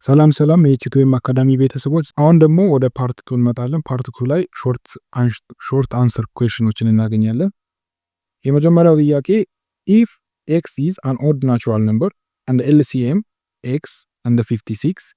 ሰላም ሰላም የኢቲዩብ አካዳሚ ቤተሰቦች፣ አሁን ደግሞ ወደ ፓርት 2 እንመጣለን። ፓርት 2 ላይ ሾርት አንሰር ኩዌሽኖችን እናገኛለን። የመጀመሪያው ጥያቄ if x is an odd natural number and LCM x and 56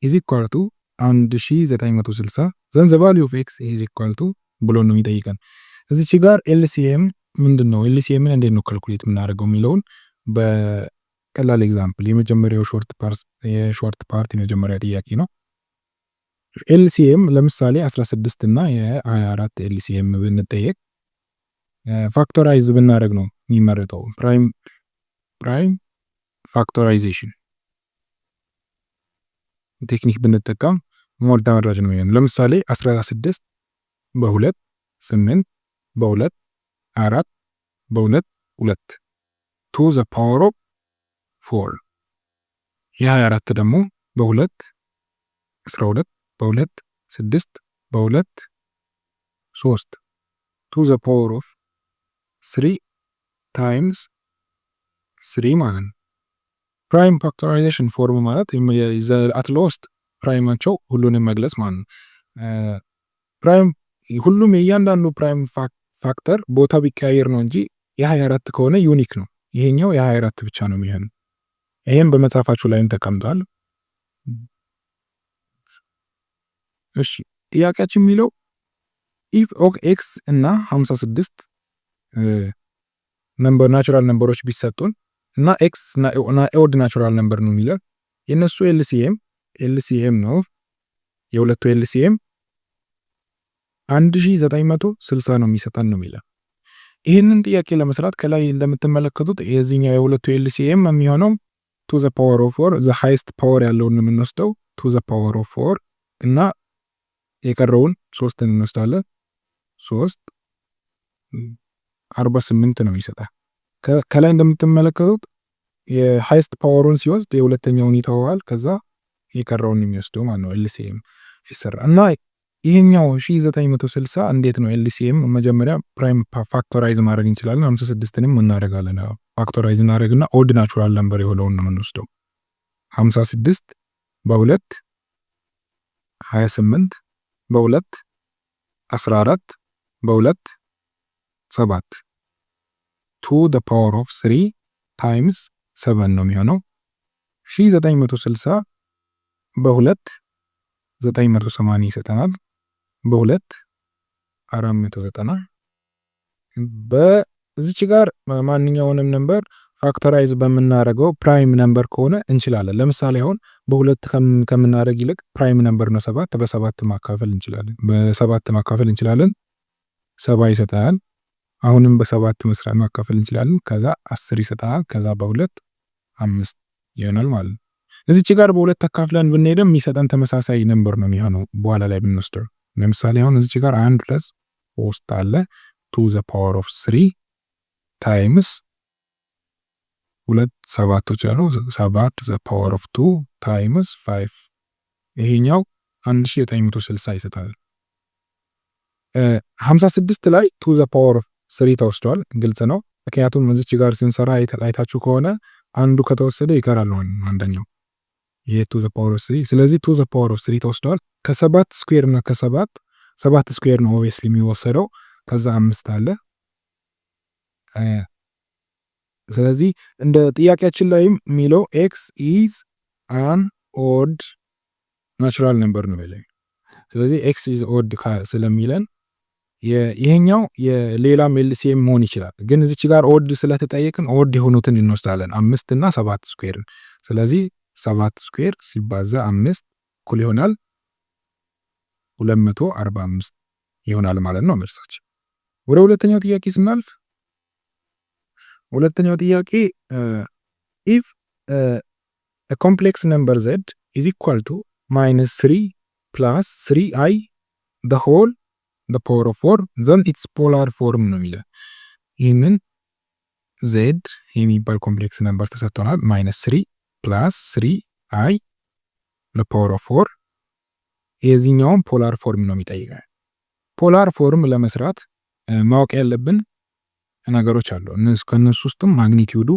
is equal to 1960 then the value of x is equal to ብሎ ነው የሚጠይቀን። እዚች ጋር LCM ምንድን ነው? LCM ምን እንዴት ነው ካልኩሌት የምናደርገው የሚለውን ቀላል ኤግዛምፕል የመጀመሪያው የሾርት ፓርት የመጀመሪያ ጥያቄ ነው። ኤልሲኤም ለምሳሌ 16 እና የ24 ኤልሲኤም ብንጠየቅ ፋክቶራይዝ ብናደርግ ነው የሚመረጠው። ፕራይም ፋክቶራይዜሽን ቴክኒክ ብንጠቀም ሞር ተመራጭ ነው የሚሆነው። ለምሳሌ 16 በ2 8 በ2 4 በ2 2 to the power of 4 የ24 ደግሞ በ2 12 በ2 6 በ2 3 to the power of 3 times 3 ማለት ነው። ፕራይም ፋክቶራይዜሽን ፎርም ማለት አት ሎስት ፕራይማቸው ሁሉንም መግለጽ ማለት ነው። ፕራይም ሁሉም የእያንዳንዱ ፕራይም ፋክተር ቦታ ቢቀያየር ነው እንጂ የ24 ከሆነ ዩኒክ ነው። ይሄኛው የ24 ብቻ ነው የሚሆነው። ይሄን በመጽሐፋችሁ ላይም ተቀምጧል። እሺ ጥያቄያችን የሚለው if x እና 56 ነምበር ናቹራል ነምበሮች ቢሰጡን እና x እና ኦድ ናቹራል ነምበር ነው የሚለው የነሱ LCM ነው። የሁለቱ LCM 1960 ነው የሚሰጠን ነው የሚለው። ይህንን ጥያቄ ለመስራት ከላይ እንደምትመለከቱት የዚህኛው የሁለቱ LCM የሚሆነው to the power of 4 the highest power ያለውን የምንወስደው to the power of 4 እና የቀረውን 3 እንወስዳለን። 3 48 ነው ይሰጣል። ከላይ እንደምትመለከቱት የሃይስት ፓወሩን ሲወስድ የሁለተኛውን ይተዋል፣ ከዛ የቀረውን የሚወስደው ማለት ነው LCM ሲሰራ እና ይሄኛው 1960 እንዴት ነው LCM? መጀመሪያ ፕራይም ፋክቶራይዝ ማድረግ እንችላለን። 56ንም እናደርጋለን። ፋክቶራይዝ እናደርግና ኦድ ናቹራል ነምበር የሆነውን ነው የምንወስደው። 56 በ2 28 በ2 14 በ2 7 to the power of 3 times 7 ነው የሚሆነው። 1960 በ2 980 ይሰጠናል። በ2 490 በዚች ጋር ማንኛውንም ነምበር ፋክተራይዝ በምናደርገው ፕራይም ነምበር ከሆነ እንችላለን። ለምሳሌ አሁን በ2 ከምናደርግ ይልቅ ፕራይም ነምበር ነው 7 በ7 ማካፈል እንችላለን። በ7 ማካፈል እንችላለን 7 ይሰጣል። አሁንም በ7 መስራት ማካፈል እንችላለን። ከዛ 10 ይሰጣል። ከዛ በ2 5 ይሆናል ማለት ነው። እዚች ጋር በ2 ተካፍለን ብንሄድም የሚሰጠን ተመሳሳይ ነምበር ነው የሚሆነው በኋላ ላይ ብንወስደው። ለምሳሌ አሁን እዚች ጋር 1 2 3 አለ to the power of 3 times 2 7ቶች አሉ 7 the power of 2 times 5 ይሄኛው 1960 ይሰጣል። 56 ላይ to the power of 3 ተወስዷል። ግልጽ ነው። ምክንያቱም እዚች ጋር ስንሰራ አይታችሁ ከሆነ አንዱ ከተወሰደ ይቀራል አንደኛው ይሄ to the power of 3። ስለዚህ to the power of 3 ተወስዷል። ከ7 ስኩዌር እና ከ7 ስኩዌር ነው ኦብቪየስሊ የሚወሰደው። ከዛ 5 አለ። ስለዚህ እንደ ጥያቄያችን ላይም የሚለው x is an odd natural number ነው የሚለው። ስለዚህ x is odd ስለሚለን ይሄኛው የሌላም LCM መሆን ይችላል። ግን እዚች ጋር ኦድ ስለተጠየቅን ኦድ የሆኑትን እንወስዳለን 5 እና 7 ስኩዌር። ስለዚህ 7 ስኩዌር ሲባዛ 5 እኩል ይሆናል 245 ይሆናል ማለት ነው መልሳችን። ወደ ሁለተኛው ጥያቄ ስናልፍ ሁለተኛው ጥያቄ if a complex number z is equal to -3 plus 3i the whole the power of 4 then its polar form ነው የሚለው። ይህንን z የሚባል ኮምፕሌክስ ነምበር ተሰጥቶናል። -3 plus 3i the power of 4 የዚህኛውን ፖላር ፎርም ነው የሚጠይቀው። ፖላር ፎርም ለመስራት ማወቅ ያለብን ነገሮች አሉ። ከነሱ ውስጥም ማግኒቲዩዱ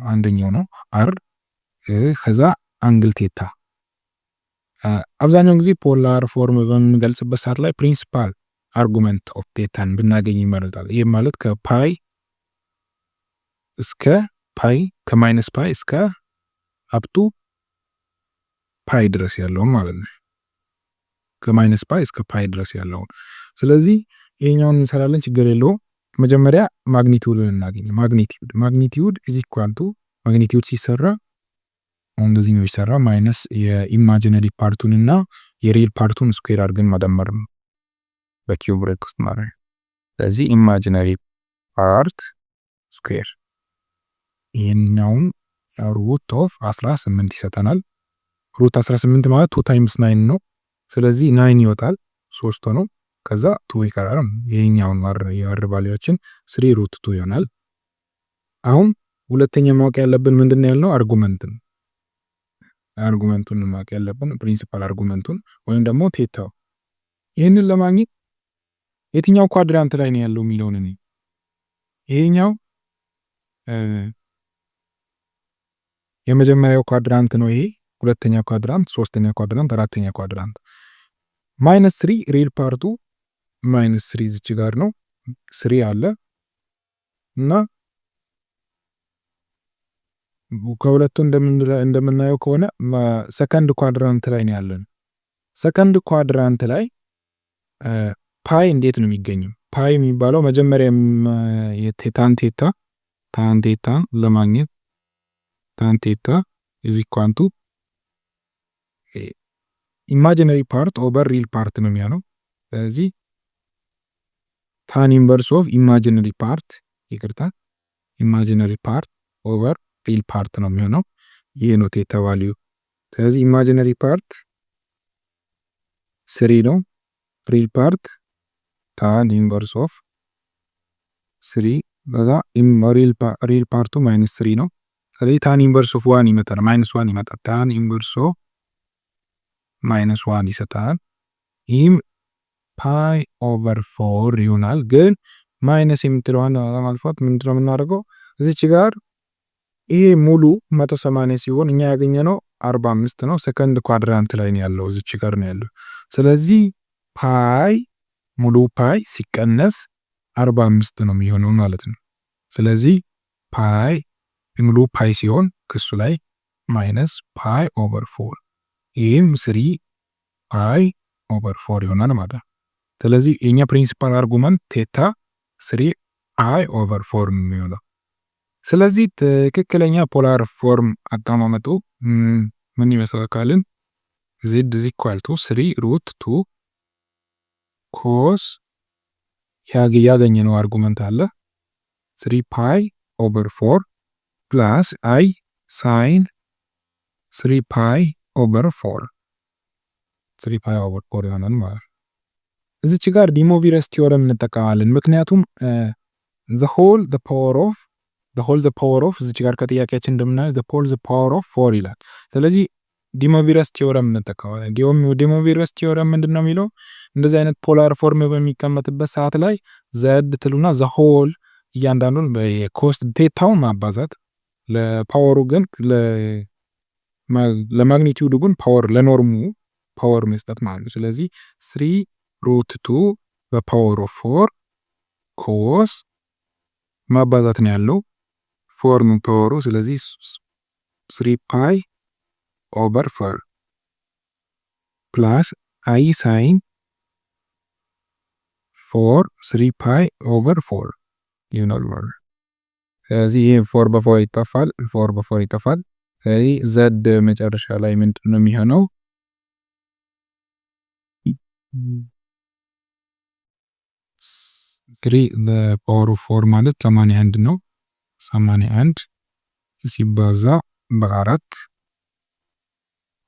አንደኛው ነው አር። ከዛ አንግል ቴታ። አብዛኛውን ጊዜ ፖላር ፎርም በምንገልጽበት ሰዓት ላይ ፕሪንሲፓል አርጉመንት ኦፍ ቴታን ብናገኝ ይመረጣል። ይህ ማለት ከፓይ እስከ ፓይ ከማይነስ ፓይ እስከ አፕቱ ፓይ ድረስ ያለውን ማለት ነው። ከማይነስ ፓይ እስከ ፓይ ድረስ ያለውን። ስለዚህ ይሄኛውን እንሰራለን፣ ችግር የለውም። መጀመሪያ ማግኒቲዩድን እናገኝ። ማግኒቲዩድ ኢዝ ኢኳል ቱ ማግኒቲዩድ ሲሰራ እንደዚህ ነው ይሰራ፣ ማይነስ የኢማጂነሪ ፓርቱን እና የሪል ፓርቱን ስኩዌር አድርገን መደመር ነው በኪዩብ ብሬክ ውስጥ ማለት ነው። ስለዚህ ኢማጂነሪ ፓርት ስኩዌር ይሄኛውን ሩት ኦፍ 18 ይሰጠናል። ሩት 18 ማለት 2 ታይምስ 9 ነው። ስለዚህ 9 ይወጣል 3 ነው። ከዛ 2 ይቀራል። ይሄኛውን የአር ቫልዩአችን 3 ሩት 2 ይሆናል። አሁን ሁለተኛ ማወቅ ያለብን ምንድነው ያልነው? አርጉመንቱን ማወቅ ያለብን ፕሪንሲፓል አርጉመንቱን ወይም ደግሞ ቴታው። ይህንን ለማግኘት የትኛው ኳድራንት ላይ ነው ያለው የሚለውን እኔ ይሄኛው የመጀመሪያው ኳድራንት ነው። ይሄ ሁለተኛ ኳድራንት፣ ሶስተኛ ኳድራንት፣ አራተኛ ኳድራንት። -3 ሪል ፓርቱ -3 እዚች ጋር ነው 3 አለ እና ከሁለቱ እንደምናየው ከሆነ ሰከንድ ኳድራንት ላይ ነው ያለን። ሰከንድ ኳድራንት ላይ ፓይ እንዴት ነው የሚገኘው? ፓይ የሚባለው መጀመሪያ ታን ቴታ ለማግኘት ታን ቴታ ኢዝ ኢኳል ቱ ኢማጂነሪ ፓርት ኦቨር ሪል ፓርት ነው የሚሆነው። ስለዚህ ታን ኢንቨርስ ኦፍ ኢማጂነሪ ፓርት ኢማጂነሪ ፓርት ኦቨር ሪል ፓርት ነው የሚሆነው። ይሄ ነው ቴታ ቫልዩ። ስለዚህ ኢማጂነሪ ፓርት 3 ነው፣ ሪል ፓርት ታን ኢንቨርስ ኦፍ 3 በዛ ሪል ፓርቱ -3 ነው። ስለዚህ ታን ኢንቨርስ ኦፍ 1 ይመጣል፣ -1 ይመጣል። ታን ኢንቨርስ ኦፍ -1 ይሰጣል። ይህም ፓይ ኦቨር 4 ይሆናል። ግን ማይነስ የምትለዋን ለማልፋት ምንድነው የምናደርገው? እዚች ጋር ይሄ ሙሉ 180 ሲሆን እኛ ያገኘነው 45 ነው። ሰከንድ ኳድራንት ላይ ነው ያለው፣ እዚች ጋር ነው ያለው። ስለዚህ ፓይ ሙሉ ፓይ ሲቀነስ 45 ነው የሚሆነው ማለት ነው። ስለዚህ ፓይ ሙሉ ፓይ ሲሆን ክሱ ላይ ማይነስ ፓይ ኦቨር 4 ይህም 3 ፓይ ኦቨር 4 ይሆናል ማለት ነው። ስለዚህ የኛ ፕሪንሲፓል አርጉመንት ቴታ 3 ፓይ ኦቨር 4 ነው የሚሆነው። ስለዚህ ትክክለኛ ፖላር ፎርም አቀማመጡ ምን ይመስላል ካልን ዜድ ኢዝ ኢኳል ቱ 3 ሩት 2 ኮስ ያገኘነው አርጉመንት አለ 3 ፓይ ኦቨር 4 ፕላስ አይ ሳይን 3 ፓይ ኦቨር 4 ይሆናል ማለት ነው። እዚች ጋር ዲሞቪረስ ቲዮረም እንጠቀማለን። ምክንያቱም the whole the power of እዚች ጋር ከጥያቄያችን እንደምናየው the whole the power of 4 ይላል። ስለዚህ ዲሞቪረስ ቲዮረም እንጠቀማለን። ዲሞቪረስ ቲዮረም ምንድነው የሚለው? እንደዚህ አይነት ፖላር ፎርም በሚቀመጥበት ሰዓት ላይ ዘድ ትሉና the whole እያንዳንዱን በኮስት ቴታውን ማባዛት ለፓወሩ ግን ለማግኒቲዩዱ ግን ፓወር ለኖርሙ ፓወር መስጠት ማለት ነው። ስለዚህ 3 ሩት 2 በፓወር ኦፍ 4 ኮስ ማባዛት ነው ያለው ፎርም ፓወሩ። ስለዚህ 3 ፓይ ኦቨር 4 ፕላስ አይ ሳይን 4 3 ፓይ ኦቨር 4 ይሆናል ማለት። ስለዚህ ይሄ 4 በ4 ይጠፋል፣ 4 በ4 ይጠፋል። ስለዚህ ዘድ መጨረሻ ላይ ምንድን ነው የሚሆነው? 3 በፓወር ኦፍ 4 ማለት 81 ነው። 81 ሲባዛ በ4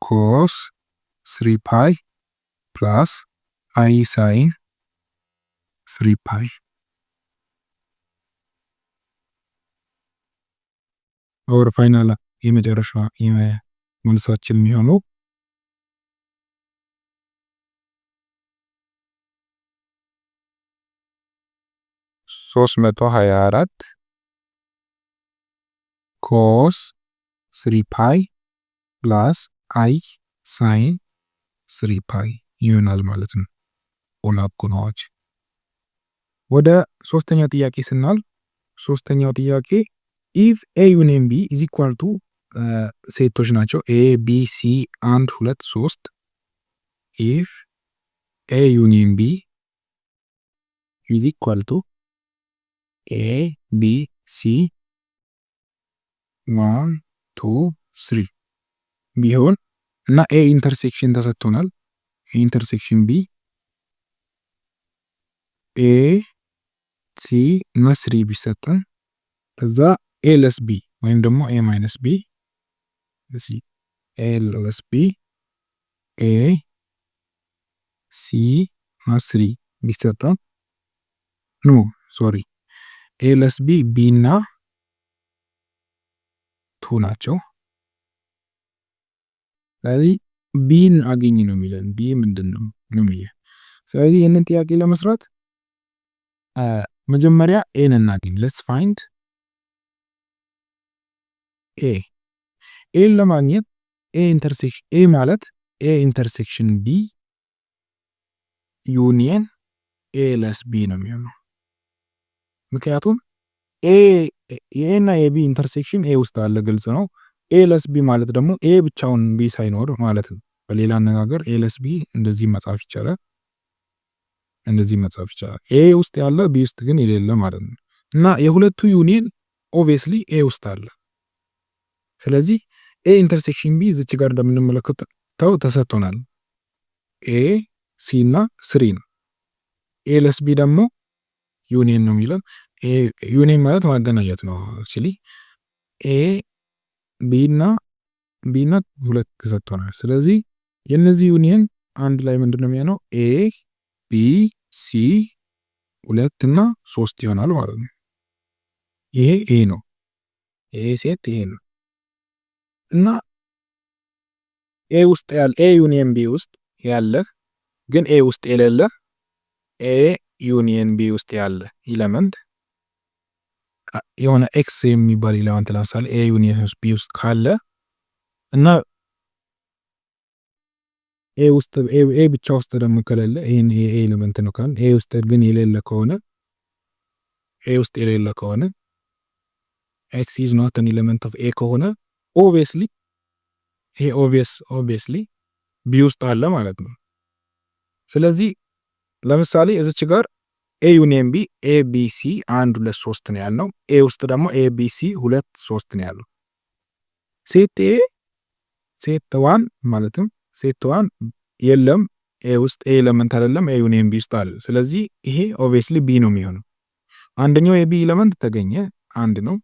ኮስ 3 ፓይ ፕላስ አይ ሳይን 3 ፓይ ኦቨር ፋይናል የመጨረሻ መልሳችን የሚሆነው 324 ኮስ 3 ፓይ ፕላስ አይ ሳይን 3 ፓይ ይሆናል ማለት ነው። ኦላኩናዎች ወደ ሶስተኛው ጥያቄ ስናል ሶስተኛው ጥያቄ ኢፍ ኤ ዩኒየን ቢ ኢዝ ኢኳል ቱ ሴቶች ናቸው ኤ ቢ ሲ 1 2 3 ኢፍ ኤ ዩኒየን ቢ ኢዝ ኢኳል ቱ ኤ ቢ ሲ 1 2 3 ቢሆን እና ኤ ኢንተርሴክሽን ተሰጥቶናል ኢንተርሴክሽን ቢ ኤ ሲ እና 3 ቢሰጠን ከዛ ኤ ለስ ቢ ወይም ደግሞ ኤ ማይነስ ቢ እሺ ኤ ለስ ቢ ኤ ሲ እና 3 ቢሰጠን ኖ ሶሪ ኤ ለስ ቢ ቢ እና 2 ናቸው። ስለዚህ ቢን አገኝ ነው የሚለን ቢ ምንድነው ነው የሚለው። ስለዚህ ይህንን ጥያቄ ለመስራት መጀመሪያ ኤን እናገኝ። ሌትስ ፋይንድ ኤ ኤን ለማግኘት ኤ ኢንተርሴክሽን ኤ ማለት ኤ ኢንተርሴክሽን ቢ ዩኒየን ኤ ለስ ቢ ነው የሚሆነው። ምክንያቱም ኤ እና የቢ ኢንተርሴክሽን ኤ ውስጥ አለ፣ ግልጽ ነው። ኤ ለስ ቢ ማለት ደግሞ ኤ ብቻውን ቢ ሳይኖር ማለት ነው። በሌላ አነጋገር ኤ ለስ ቢ እንደዚህ መጻፍ ይቻላል፣ እንደዚህ መጻፍ ይቻላል። ኤ ውስጥ ያለ ቢ ውስጥ ግን የሌለ ማለት ነው። እና የሁለቱ ዩኒየን ኦብቪየስሊ ኤ ውስጥ አለ። ስለዚህ ኤ ኢንተርሴክሽን ቢ እዚች ጋር እንደምንመለከተው ተሰጥቶናል። ኤ ሲ እና 3 ነው። ኤ ለስ ቢ ደግሞ ዩኒየን ነው የሚለው። ዩኒየን ማለት ማገናኘት ነው። አክቹሊ ኤ ቢ እና 2 ተሰጥቶናል። ስለዚህ የነዚህ ዩኒየን አንድ ላይ ምንድነው የሚሆነው? ኤ ቢ ሲ 2 እና 3 ይሆናል ማለት ነው። ይሄ ኤ ነው። ኤ ሴት ይሄ ነው እና ኤ ውስጥ ያለ ኤ ዩኒየን ቢ ውስጥ ያለ ግን ኤ ውስጥ የሌለ ኤ ዩኒየን ቢ ውስጥ ያለ ኤሌመንት የሆነ ኤክስ የሚባል ኤሌመንት ለምሳሌ ኤ ዩኒየን ቢ ውስጥ ካለ እና ኤ ውስጥ ኤ ብቻ ውስጥ ደግሞ ከሌለ ይሄን ኤ ኤሌመንት ነው ካል ኤ ውስጥ ግን የሌለ ከሆነ ኤ ውስጥ የሌለ ከሆነ ኤክስ ኢዝ ኖት አን ኤሌመንት ኦፍ ኤ ከሆነ ኦብቪየስሊ ይሄ ኦብቪየስሊ ቢ ውስጥ አለ ማለት ነው። ስለዚህ ለምሳሌ እዚች ጋር ኤ ዩኒየን ቢ ኤ ቢ ሲ 1 2 3 ነው ያልነው። ኤ ውስጥ ደግሞ ኤ ቢ ሲ 2 3 ነው ያለው። ሴት ኤ ሴት 1 ማለትም ሴት 1 የለም ኤ ውስጥ ኤ ኤሌመንት አይደለም ኤ ዩኒየን ቢ ውስጥ አለ። ስለዚህ ይሄ ኦብቪየስሊ ቢ ነው የሚሆነው። አንደኛው የቢ ኤሌመንት ተገኘ አንድ ነው።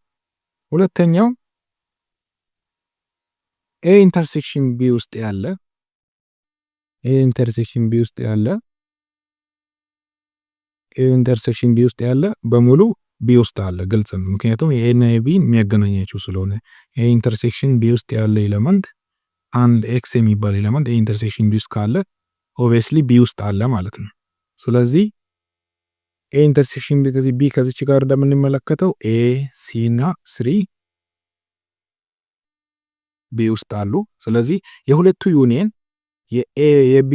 ሁለተኛው ኤ ኢንተርሴክሽን ቢ ውስጥ ያለ ኢንተርሴክሽን ቢ ውስጥ ያለ በሙሉ ቢ ውስጥ አለ፣ ግልጽ ነው። ምክንያቱም ኤ እና ቢ የሚያገናኛቸው ስለሆነ ኤ ኢንተርሴክሽን ቢ ውስጥ ያለ ኤሌመንት አንድ ኤክስ የሚባል ኤሌመንት ኤ ኢንተርሴክሽን ቢ ውስጥ ካለ ኦብቪየስሊ ቢ ውስጥ አለ ማለት ነው። ስለዚህ ኤ ኢንተርሴክሽን ቢ ከዚች ጋር እንደምንመለከተው ኤ ሲ እና 3 ቢ ውስጥ አሉ። ስለዚህ የሁለቱ ዩኒየን የኤ የቢ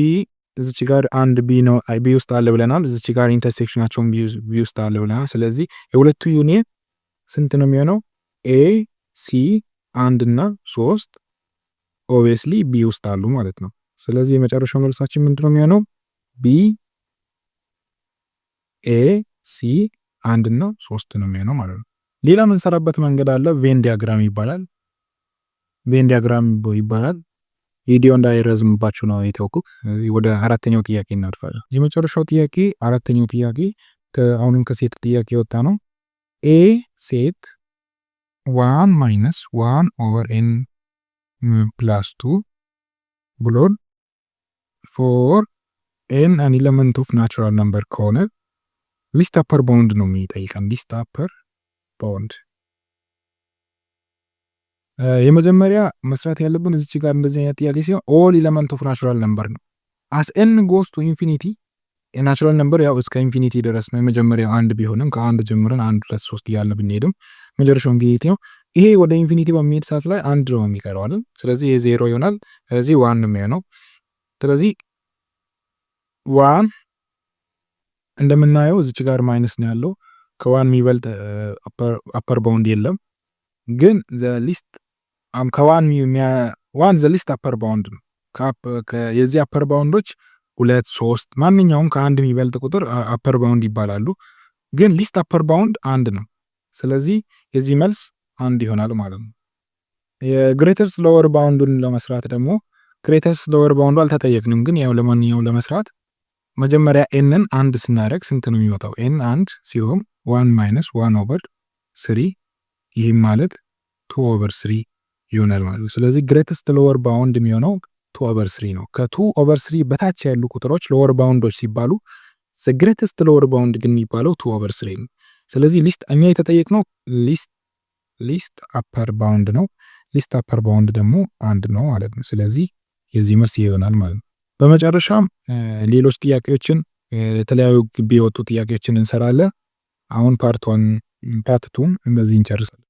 እዚች ጋር አንድ ቢ ነው ቢ ውስጥ አለ ብለናል። እዚች ጋር ኢንተርሴክሽናቸውን ቢ ውስጥ አለ ብለናል። ስለዚህ የሁለቱ ዩኒየን ስንት ነው የሚሆነው? ኤ ሲ 1 እና 3 ኦብቪየስሊ ቢ ውስጥ አሉ ማለት ነው። ስለዚህ የመጨረሻው መልሳችን ምንድነው የሚሆነው? ቢ ኤ ሲ 1 እና 3 ነው የሚሆነው ማለት ነው። ሌላ የምንሰራበት መንገድ አለ። ቬን ዲያግራም ይባላል። ቬን ዲያግራም ይባላል። ቪዲዮ እንዳይረዝምባችሁ ነው የተውኩት። ወደ አራተኛው ጥያቄ እናልፋለን። የመጨረሻው ጥያቄ አራተኛው ጥያቄ አሁንም ከሴት ጥያቄ የወጣ ነው። ኤ ሴት 1 ማይነስ 1 ኦቨር ኤን ፕላስ 2 ብሎን ፎር ኤን አን ኤሌመንት ኦፍ ናቹራል ነምበር ከሆነ ሊስት አፐር ባውንድ ነው የሚጠይቀን። ሊስት አፐር ባውንድ የመጀመሪያ መስራት ያለብን እዚች ጋር እንደዚህ አይነት ጥያቄ ሲሆን ኦል ኤሌመንት ኦፍ ናቹራል ነምበር ነው። አስ ኤን ጎስ ቱ ኢንፊኒቲ የናቹራል ነምበር ያው እስከ ኢንፊኒቲ ድረስ ነው። የመጀመሪያው አንድ ቢሆንም ከአንድ ጀምረን 1 2 3 እያልን ብንሄድም መጨረሻው ኢንፊኒቲ ነው። ይሄ ወደ ኢንፊኒቲ በሚሄድ ሰዓት ላይ አንድ ነው የሚቀረው አይደል? ስለዚህ ይሄ 0 ይሆናል። ስለዚህ 1 ነው የሚሆነው። ስለዚህ 1 እንደምናየው እዚች ጋር ማይነስ ነው ያለው። ከዋን የሚበልጥ አፐር ባውንድ የለም። ግን ዋን ዘ ሊስት አፐር ባውንድ ነው። የዚህ አፐር ባውንዶች 2 3 ማንኛውም ከአንድ የሚበልጥ ቁጥር አፐር ባውንድ ይባላሉ። ግን ሊስት አፐር ባውንድ አንድ ነው። ስለዚህ የዚህ መልስ አንድ ይሆናል ማለት ነው። የግሬተስት ሎወር ባውንዱን ለመስራት ደግሞ ግሬተስት ሎወር ባውንዱ አልተጠየቅንም። ግን ያው ለማንኛውም ለመስራት መጀመሪያ ኤንን አንድ ስናደርግ ስንት ነው የሚወጣው? ኤን አንድ ሲሆን 1 ማይነስ 1 ኦቨር 3 ይህም ማለት 2 ኦቨር 3 ይሆናል ማለት ነው። ስለዚህ ግሬተስት ሎወር ባውንድ የሚሆነው 2 ኦቨር 3 ነው። ከ2 ኦቨር 3 በታች ያሉ ቁጥሮች ሎወር ባውንዶች ሲባሉ ዘ ግሬተስት ሎወር ባውንድ ግን የሚባለው 2 ኦቨር 3 ነው። ስለዚህ እኛ የተጠየቅነው ሊስት አፐር ባውንድ ነው። ሊስት አፐር ባውንድ ደግሞ አንድ ነው ማለት ነው። ስለዚህ የዚህ መልስ ይሆናል ማለት ነው። በመጨረሻም ሌሎች ጥያቄዎችን የተለያዩ ግቢ የወጡ ጥያቄዎችን እንሰራለን። አሁን ፓርት 1 ፓርት 2 እንደዚህ እንጨርሳለን።